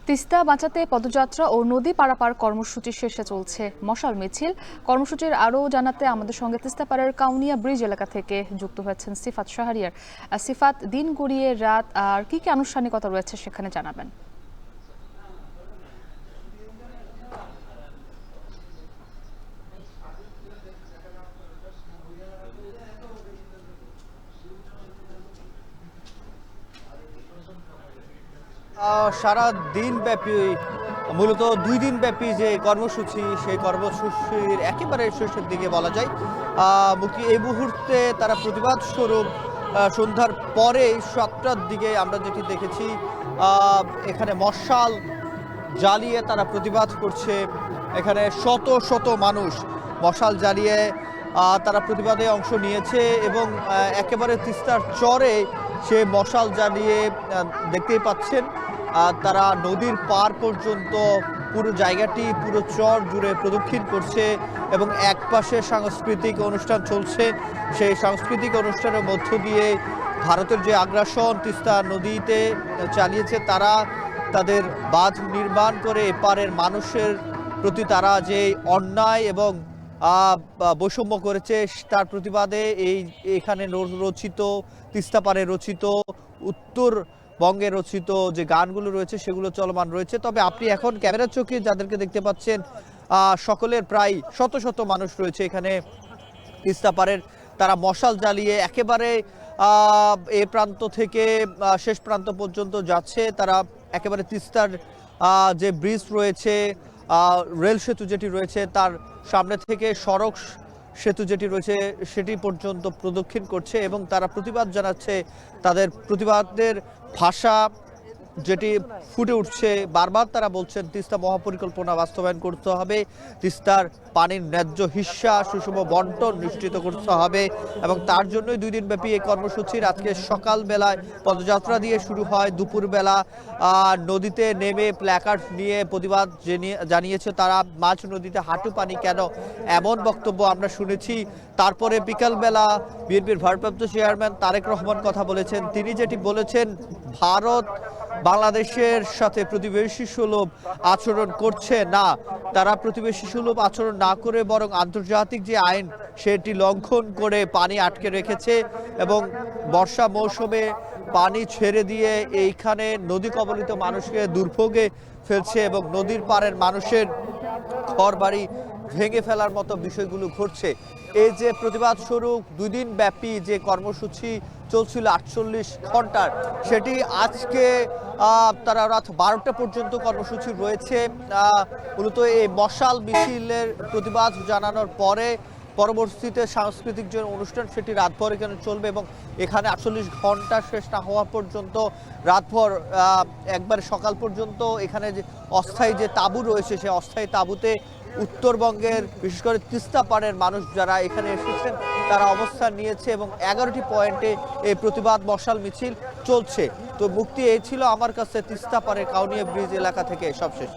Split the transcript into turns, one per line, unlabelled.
তিস্তা বাঁচাতে পদযাত্রা ও নদী পারাপার কর্মসূচি শেষে চলছে মশাল মিছিল। কর্মসূচির আরও জানাতে আমাদের সঙ্গে তিস্তাপাড়ের কাউনিয়া ব্রিজ এলাকা থেকে যুক্ত হয়েছেন সিফাত শাহরিয়ার। সিফাত, দিন গড়িয়ে রাত আর কি আনুষ্ঠানিকতা রয়েছে সেখানে জানাবেন।
সারা দিন ব্যাপী মূলত 2 দিন ব্যাপী যে কর্মসূচি, সেই কর্মসূচির একেবারে শেষের দিকে বলা যায়। মুক্তি এই মুহূর্তে তারা প্রতিবাদ স্বরূপ সন্ধ্যার পরে 7টার দিকে আমরা যেটি দেখেছি, এখানে মশাল জ্বালিয়ে তারা প্রতিবাদ করছে। এখানে শত শত মানুষ মশাল জ্বালিয়ে তারা প্রতিবাদে অংশ নিয়েছে এবং একেবারে তিস্তার চরে সে মশাল জ্বালিয়ে দেখতেই পাচ্ছেন তারা নদীর পার পর্যন্ত পুরো জায়গাটি, পুরো চর জুড়ে প্রদক্ষিণ করছে এবং একপাশে সাংস্কৃতিক অনুষ্ঠান চলছে। সেই সাংস্কৃতিক অনুষ্ঠানের মধ্য দিয়ে ভারতের যে আগ্রাসন তিস্তা নদীতে চালিয়েছে, তারা তাদের বাঁধ নির্মাণ করে এপারের মানুষের প্রতি তারা যে অন্যায় এবং বৈষম্য করেছে তার প্রতিবাদে এখানে রচিত, তিস্তাপাড়ে রচিত, উত্তরবঙ্গে রচিত যে গানগুলো রয়েছে সেগুলো চলমান রয়েছে। তবে আপনি এখন ক্যামেরার চোখে যাদেরকে দেখতে পাচ্ছেন, সকলের প্রায় শত শত মানুষ রয়েছে এখানে তিস্তাপাড়ের। তারা মশাল জ্বালিয়ে একেবারে এ প্রান্ত থেকে শেষ প্রান্ত পর্যন্ত যাচ্ছে। তারা একেবারে তিস্তার যে ব্রিজ রয়েছে, রেল সেতু যেটি রয়েছে, তার সামনে থেকে সড়ক সেতু যেটি রয়েছে সেটি পর্যন্ত প্রদক্ষিণ করছে এবং তারা প্রতিবাদ জানাচ্ছে। তাদের প্রতিবাদের ভাষা যেটি ফুটে উঠছে, বারবার তারা বলছেন তিস্তা মহাপরিকল্পনা বাস্তবায়ন করতে হবে, তিস্তার পানির ন্যায্য হিস্সা সুষম বন্টন নিশ্চিত করতে হবে এবং তার জন্যই 2 দিন ব্যাপী এই কর্মসূচির। আজকে সকালবেলায় পদযাত্রা দিয়ে শুরু হয়, দুপুরবেলা নদীতে নেমে প্ল্যাকার্ড নিয়ে প্রতিবাদ জানিয়েছে তারা। মাঝ নদীতে হাঁটু পানি কেন, এমন বক্তব্য আমরা শুনেছি। তারপরে বিকালবেলা বিএনপির ভারপ্রাপ্ত চেয়ারম্যান তারেক রহমান কথা বলেছেন। তিনি যেটি বলেছেন, ভারত বাংলাদেশের সাথে প্রতিবেশী সুলভ আচরণ করছে না, তারা প্রতিবেশী সুলভ আচরণ না করে বরং আন্তর্জাতিক যে আইন সেটি লঙ্ঘন করে পানি আটকে রেখেছে এবং বর্ষা মৌসুমে পানি ছেড়ে দিয়ে এইখানে নদী কবলিত মানুষকে দুর্ভোগে ফেলছে এবং নদীর পাড়ের মানুষের ঘরবাড়ি ভেঙে ফেলার মতো বিষয়গুলো ঘটছে। এই যে প্রতিবাদ স্বরূপ 2 দিন ব্যাপী যে কর্মসূচি চলছিল 48 ঘন্টার, সেটি আজকে তারা রাত 12টা পর্যন্ত কর্মসূচি রয়েছে। মূলত এই মশাল মিছিলের প্রতিবাদ জানানোর পরে পরবর্তীতে সাংস্কৃতিক যে অনুষ্ঠান সেটি রাতভর এখানে চলবে এবং এখানে 48 ঘন্টা শেষ না হওয়া পর্যন্ত রাতভর একবারে সকাল পর্যন্ত এখানে যে অস্থায়ী যে তাঁবু রয়েছে সেই অস্থায়ী তাঁবুতে উত্তরবঙ্গের বিশেষ করে তিস্তাপাড়ের মানুষ যারা এখানে এসেছেন তারা অবস্থান নিয়েছে এবং 11টি পয়েন্টে এই প্রতিবাদ মশাল মিছিল চলছে। তো মুক্তি এই ছিল আমার কাছে তিস্তাপাড়ের কাউনিয়া ব্রিজ এলাকা থেকে সবশেষ।